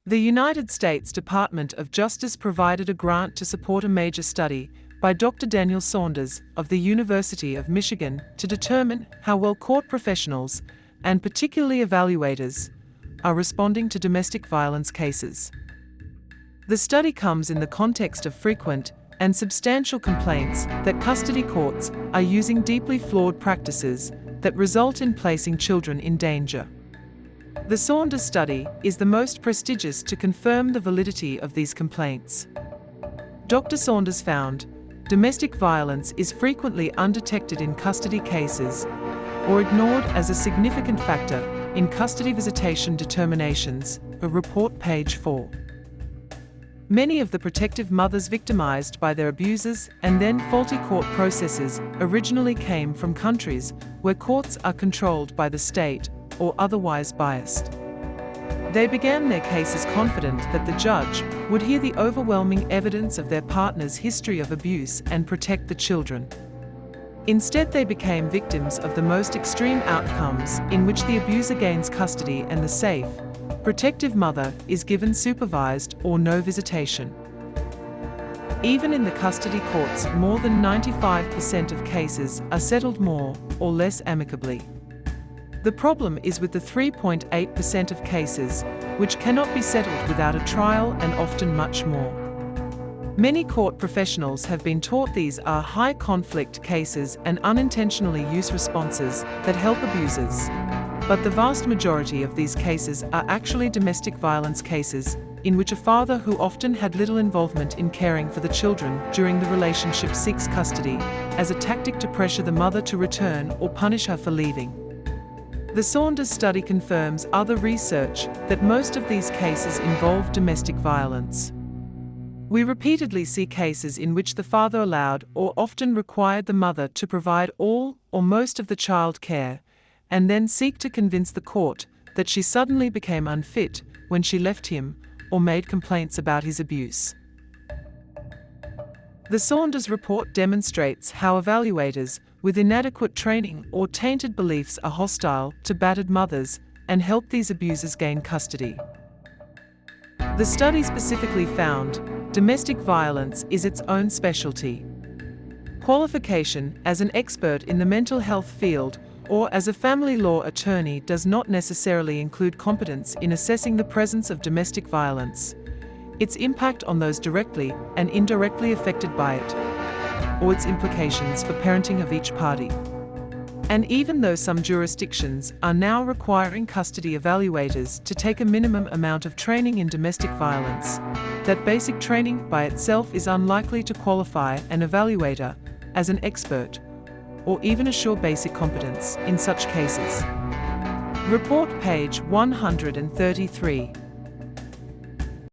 The United States Department of Justice provided a grant to support a major study by Dr. Daniel Saunders of the University of Michigan to determine how well court professionals, and particularly evaluators, are responding to domestic violence cases. The study comes in the context of frequent and substantial complaints that custody courts are using deeply flawed practices that result in placing children in danger. The Saunders study is the most prestigious to confirm the validity of these complaints. Dr. Saunders found domestic violence is frequently undetected in custody cases or ignored as a significant factor in custody visitation determinations, a report page 4. Many of the protective mothers victimized by their abusers and then faulty court processes originally came from countries where courts are controlled by the state or otherwise biased. They began their cases confident that the judge would hear the overwhelming evidence of their partner's history of abuse and protect the children. Instead, they became victims of the most extreme outcomes in which the abuser gains custody and the safe, protective mother is given supervised or no visitation. Even in the custody courts, more than 95% of cases are settled more or less amicably. The problem is with the 3.8% of cases which cannot be settled without a trial and often much more. Many court professionals have been taught these are high-conflict cases and unintentionally use responses that help abusers. But the vast majority of these cases are actually domestic violence cases, in which a father who often had little involvement in caring for the children during the relationship seeks custody as a tactic to pressure the mother to return or punish her for leaving. The Saunders study confirms other research that most of these cases involve domestic violence. We repeatedly see cases in which the father allowed or often required the mother to provide all or most of the child care, and then seek to convince the court that she suddenly became unfit when she left him or made complaints about his abuse. The Saunders report demonstrates how evaluators with inadequate training or tainted beliefs are hostile to battered mothers and help these abusers gain custody. The study specifically found domestic violence is its own specialty. Qualification as an expert in the mental health field or as a family law attorney does not necessarily include competence in assessing the presence of domestic violence, its impact on those directly and indirectly affected by it, or its implications for parenting of each party. And even though some jurisdictions are now requiring custody evaluators to take a minimum amount of training in domestic violence, that basic training by itself is unlikely to qualify an evaluator as an expert, or even assure basic competence in such cases. Report page 133.